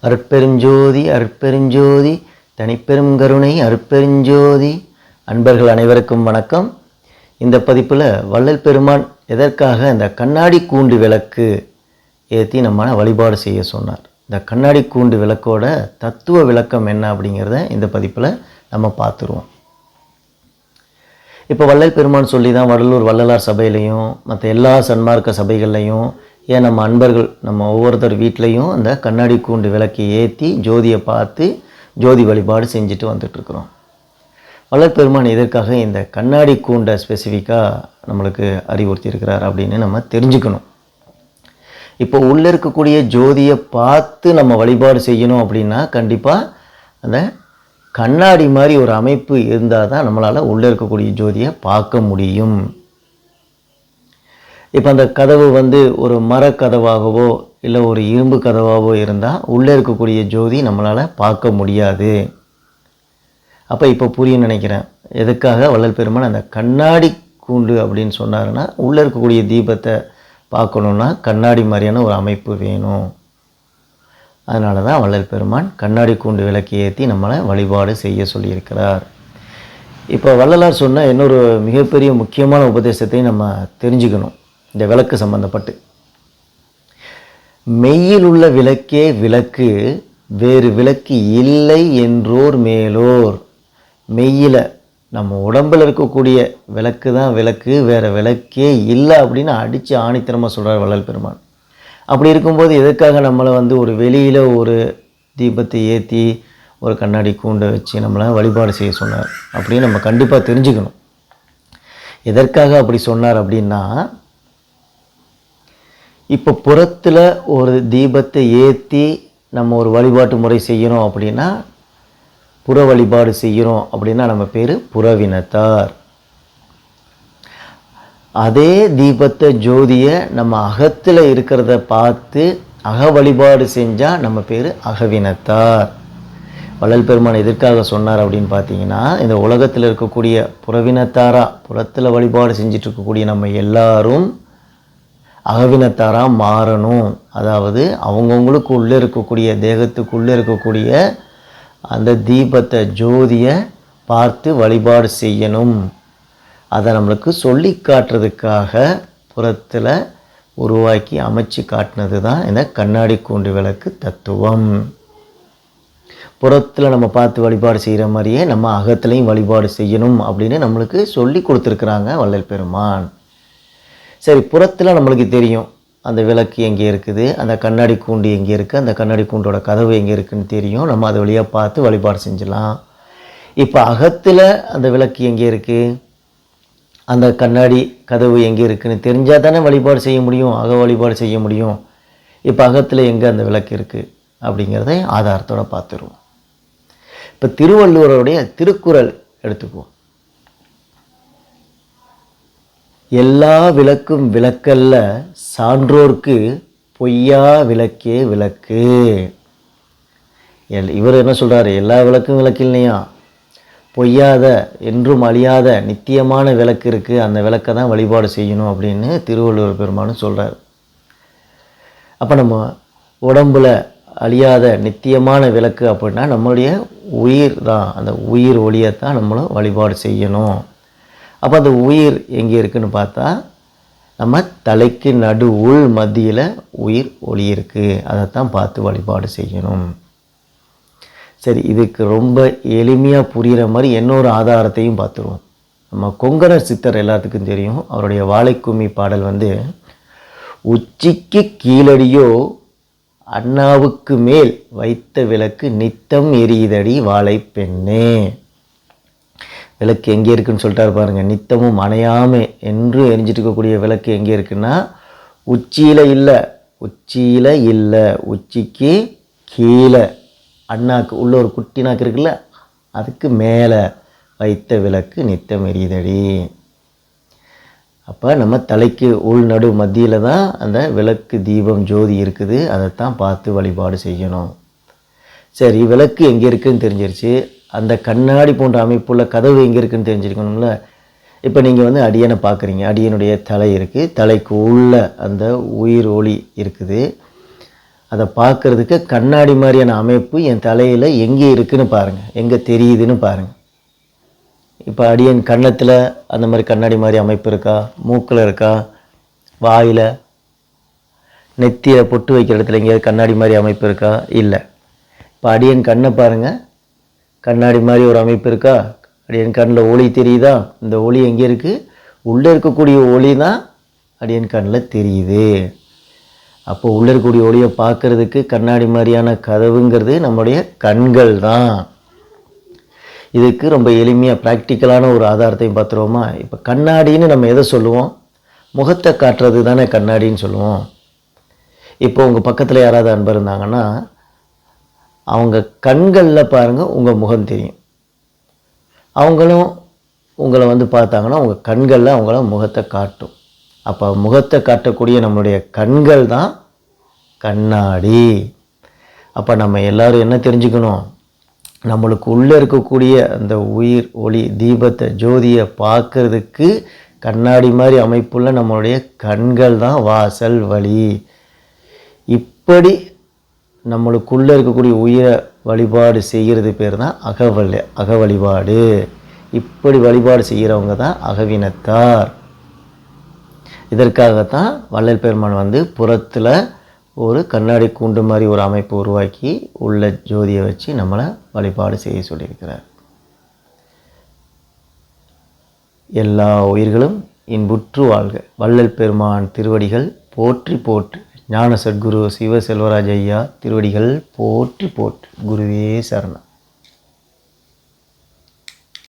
அருட்பெருஞ்சோதி அருட்பெருஞ்சோதி தனிப்பெரும் கருணை அருட்பெருஞ்சோதி. அன்பர்கள் அனைவருக்கும் வணக்கம். இந்த பதிப்பில் வள்ளல் பெருமான் எதற்காக இந்த கண்ணாடி கூண்டு விளக்கு ஏற்றி நம்ம வழிபாடு செய்ய சொன்னார், இந்த கண்ணாடி கூண்டு விளக்கோட தத்துவ விளக்கம் என்ன அப்படிங்கிறத இந்த பதிப்பில் நம்ம பார்த்துருவோம். இப்போ வள்ளல் பெருமான் சொல்லி தான் வடலூர் வள்ளலார் சபையிலையும் மற்ற எல்லா சன்மார்க்க சபைகள்லையும் ஏன் நம்ம அன்பர்கள் நம்ம ஒவ்வொருத்தர் வீட்லேயும் அந்த கண்ணாடி கூண்டு விளக்கை ஏற்றி ஜோதியை பார்த்து ஜோதி வழிபாடு செஞ்சுட்டு வந்துட்டுருக்குறோம். வள்ளல் பெருமான் இதற்காக இந்த கண்ணாடி கூண்டை ஸ்பெசிஃபிக்காக நம்மளுக்கு அறிவுறுத்தி இருக்கிறார் அப்படின்னு நம்ம தெரிஞ்சுக்கணும். இப்போ உள்ளே இருக்கக்கூடிய ஜோதியை பார்த்து நம்ம வழிபாடு செய்யணும் அப்படின்னா கண்டிப்பாக அந்த கண்ணாடி மாதிரி ஒரு அமைப்பு இருந்தால் தான் நம்மளால் உள்ளே இருக்கக்கூடிய ஜோதியை பார்க்க முடியும். இப்போ அந்த கதவு ஒரு மரக்கதவாகவோ இல்லை ஒரு இரும்பு கதவாகவோ இருந்தால் உள்ளே இருக்கக்கூடிய ஜோதி நம்மளால் பார்க்க முடியாது. அப்போ இப்போ புரியும் நினைக்கிறேன் எதுக்காக வள்ளல் பெருமான் அந்த கண்ணாடி கூண்டு அப்படின்னு சொன்னாருன்னா, உள்ளே இருக்கக்கூடிய தீபத்தை பார்க்கணுன்னா கண்ணாடி மாதிரியான ஒரு அமைப்பு வேணும். அதனால தான் வள்ளல் பெருமான் கண்ணாடி கூண்டு விளக்கி ஏற்றி நம்மளை வழிபாடு செய்ய சொல்லியிருக்கிறார். இப்போ வள்ளலார் சொன்ன இன்னொரு மிகப்பெரிய முக்கியமான உபதேசத்தை நம்ம தெரிஞ்சுக்கணும். இந்த விளக்கு சம்பந்தப்பட்டு, மெய்யில் உள்ள விளக்கே விளக்கு, வேறு விளக்கு இல்லை என்றோர் மேலோர். மெய்யில் நம்ம உடம்பில் இருக்கக்கூடிய விளக்கு தான் விளக்கு, வேறு விளக்கே இல்லை அப்படின்னு அடித்து ஆணித்தனமாக சொல்கிறார் வள்ளல் பெருமான். அப்படி இருக்கும்போது எதுக்காக நம்மளை ஒரு வெளியில் ஒரு தீபத்தை ஏற்றி ஒரு கண்ணாடி கூண்டை வச்சு நம்மளை வழிபாடு செய்ய சொன்னார் அப்படின்னு நம்ம கண்டிப்பாக தெரிஞ்சுக்கணும். எதற்காக அப்படி சொன்னார் அப்படின்னா, இப்போ புறத்தில் ஒரு தீபத்தை ஏற்றி நம்ம ஒரு வழிபாட்டு முறை செய்யணும் அப்படின்னா, புற வழிபாடு செய்கிறோம் அப்படின்னா நம்ம பேர் புறவினத்தார். அதே தீபத்தை ஜோதியை நம்ம அகத்தில் இருக்கிறத பார்த்து அக வழிபாடு செஞ்சால் நம்ம பேர் அகவினத்தார். வள்ளல் பெருமான் எதற்காக சொன்னார் அப்படின்னு பார்த்தீங்கன்னா, இந்த உலகத்தில் இருக்கக்கூடிய புறவினத்தாராக புறத்தில் வழிபாடு செஞ்சிட்டு இருக்கக்கூடிய நம்ம எல்லாரும் அகவினத்தாராக மாறணும். அதாவது அவங்கவுங்களுக்கு உள்ளே இருக்கக்கூடிய தேகத்துக்குள்ளே இருக்கக்கூடிய அந்த தீபத்தை ஜோதியை பார்த்து வழிபாடு செய்யணும். அதை நம்மளுக்கு சொல்லி காட்டுறதுக்காக புறத்தில் உருவாக்கி அமைச்சு காட்டினது தான் இந்த கண்ணாடி கூண்டு விளக்கு தத்துவம். புறத்தில் நம்ம பார்த்து வழிபாடு செய்கிற மாதிரியே நம்ம அகத்துலையும் வழிபாடு செய்யணும் அப்படின்னு நம்மளுக்கு சொல்லி கொடுத்துருக்குறாங்க வள்ளல் பெருமான். சரி, புறத்தில் நம்மளுக்கு தெரியும் அந்த விளக்கு எங்கே இருக்குது, அந்த கண்ணாடி கூண்டு எங்கே இருக்குது, அந்த கண்ணாடி கூண்டோட கதவு எங்கே இருக்குதுன்னு தெரியும். நம்ம அது வழியாக பார்த்து வழிபாடு செஞ்சலாம். இப்போ அகத்தில் அந்த விளக்கு எங்கே இருக்குது, அந்த கண்ணாடி கதவு எங்கே இருக்குதுன்னு தெரிஞ்சால் தானே வழிபாடு செய்ய முடியும், அக வழிபாடு செய்ய முடியும். இப்போ அகத்தில் எங்கே அந்த விளக்கு இருக்குது அப்படிங்கிறத ஆதாரத்தோடு பார்த்துருவோம். இப்போ திருவள்ளுவருடைய திருக்குறள் எடுத்துக்குவோம். எல்லா விளக்கும் விளக்கல்ல, சான்றோர்க்கு பொய்யா விளக்கே விளக்கு. இவர் என்ன சொல்கிறாரு, எல்லா விளக்கும் விளக்கு இல்லையா, பொய்யாத என்றும் அழியாத நித்தியமான விளக்கு இருக்குது, அந்த விளக்கை தான் வழிபாடு செய்யணும் அப்படின்னு திருவள்ளுவர் பெருமானும் சொல்கிறார். அப்போ நம்ம உடம்பில் அழியாத நித்தியமான விளக்கு அப்படின்னா நம்மளுடைய உயிர் தான், அந்த உயிர் ஒளியைத்தான் நம்மளும் வழிபாடு செய்யணும். அப்போ அந்த உயிர் எங்கே இருக்குதுன்னு பார்த்தா நம்ம தலைக்கு நடு உள் மத்தியில் உயிர் ஒளி இருக்குது, அதைத்தான் பார்த்து வழிபாடு செய்யணும். சரி, இதுக்கு ரொம்ப எளிமையாக புரிகிற மாதிரி இன்னொரு ஆதாரத்தையும் பார்த்துருவோம். நம்ம கொங்கணர் சித்தர் எல்லாத்துக்கும் தெரியும், அவருடைய வாழைக்கும்மி பாடல் உச்சிக்கு கீழடியோ அண்ணாவுக்கு மேல் வைத்த விளக்கு நித்தம் எரியுதடி வாழை பெண்ணே. விளக்கு எங்கே இருக்குதுன்னு சொல்லிட்டாரு பாருங்கள். நித்தமும் அணையாமல் என்று எரிஞ்சிட்டு இருக்கக்கூடிய விளக்கு எங்கே இருக்குன்னா உச்சியில் இல்லை, உச்சியில் இல்லை, உச்சிக்கு கீழே அண்ணாக்கு உள்ள ஒரு குட்டி நாக்கு இருக்குல்ல, அதுக்கு மேலே வைத்த விளக்கு நித்தம் எரியுதடி. அப்போ நம்ம தலைக்கு உள் நடு மத்தியில் தான் அந்த விளக்கு தீபம் ஜோதி இருக்குது, அதைத்தான் பார்த்து வழிபாடு செய்யணும். சரி, விளக்கு எங்கே இருக்குதுன்னு தெரிஞ்சிருச்சு, அந்த கண்ணாடி போன்ற அமைப்புள்ள கதவு எங்கே இருக்குதுன்னு தெரிஞ்சிருக்கணும்ல. இப்போ நீங்கள் அடியனை பார்க்குறீங்க, அடியனுடைய தலை இருக்குது, தலைக்கு உள்ள அந்த உயிர் ஒளி இருக்குது. அதை பார்க்குறதுக்கு கண்ணாடி மாதிரியான அமைப்பு என் தலையில் எங்கே இருக்குதுன்னு பாருங்கள், எங்கே தெரியுதுன்னு பாருங்கள். இப்போ அடியன் கன்னத்தில் அந்த மாதிரி கண்ணாடி மாதிரி அமைப்பு இருக்கா, மூக்கில் இருக்கா, வாயில், நெத்தியில் பொட்டு வைக்கிற இடத்துல எங்கேயாவது கண்ணாடி மாதிரி அமைப்பு இருக்கா? இல்லை. இப்போ அடியன் கண்ணை பாருங்கள், கண்ணாடி மாதிரி ஒரு அமைப்பு இருக்கா? அடியன் கண்ணில் ஒளி தெரியுதா? இந்த ஒளி எங்கே இருக்குது? உள்ளே இருக்கக்கூடிய ஒளி தான் அடியன் கண்ணில் தெரியுது. அப்போ உள்ளே இருக்கக்கூடிய ஒளியை பார்க்குறதுக்கு கண்ணாடி மாதிரியான கதவுங்கிறது நம்முடைய கண்கள் தான். இதுக்கு ரொம்ப எளிமையாக ப்ராக்டிக்கலான ஒரு ஆதாரத்தையும் பார்த்துருவோமா? இப்போ கண்ணாடின்னு நம்ம எதை சொல்லுவோம்? முகத்தை காட்டுறது தானே கண்ணாடின்னு சொல்லுவோம். இப்போ உங்கள் பக்கத்தில் யாராவது அன்பர் இருந்தாங்கன்னா அவங்க கண்களில் பாருங்கள் உங்கள் முகம் தெரியும். அவங்களும் உங்களை வந்து பார்த்தாங்கன்னா உங்கள் கண்களில் அவங்கள முகத்தை காட்டும். அப்போ முகத்தை காட்டக்கூடிய நம்மளுடைய கண்கள் தான் கண்ணாடி. அப்போ நம்ம எல்லோரும் என்ன தெரிஞ்சுக்கணும்? நம்மளுக்கு உள்ளே இருக்கக்கூடிய அந்த உயிர் ஒளி தீபத்தை ஜோதியை பார்க்கறதுக்கு கண்ணாடி மாதிரி அமைப்புள்ள நம்மளுடைய கண்கள் தான் வாசல் வழி. இப்படி நம்மளுக்குள்ளே இருக்கக்கூடிய உயிரை வழிபாடு செய்கிறது பேர் தான் அக வழிபாடு. இப்படி வழிபாடு செய்கிறவங்க தான் அகவினத்தார். இதற்காகத்தான் வள்ளல் பெருமான் வந்து புறத்தில் ஒரு கண்ணாடி கூண்டு மாதிரி ஒரு அமைப்பு உருவாக்கி உள்ள ஜோதியை வச்சு நம்மளை வழிபாடு செய்ய சொல்லியிருக்கிறார். எல்லா உயிர்களும் இன்புற்று வாழ்க. வள்ளல் பெருமான் திருவடிகள் போற்றி போற்றி. ஞான சத்குரு சிவ செல்வராஜ் ஐயா திருவடிகள் போற்றி போற்றி. குருவே சரணம்.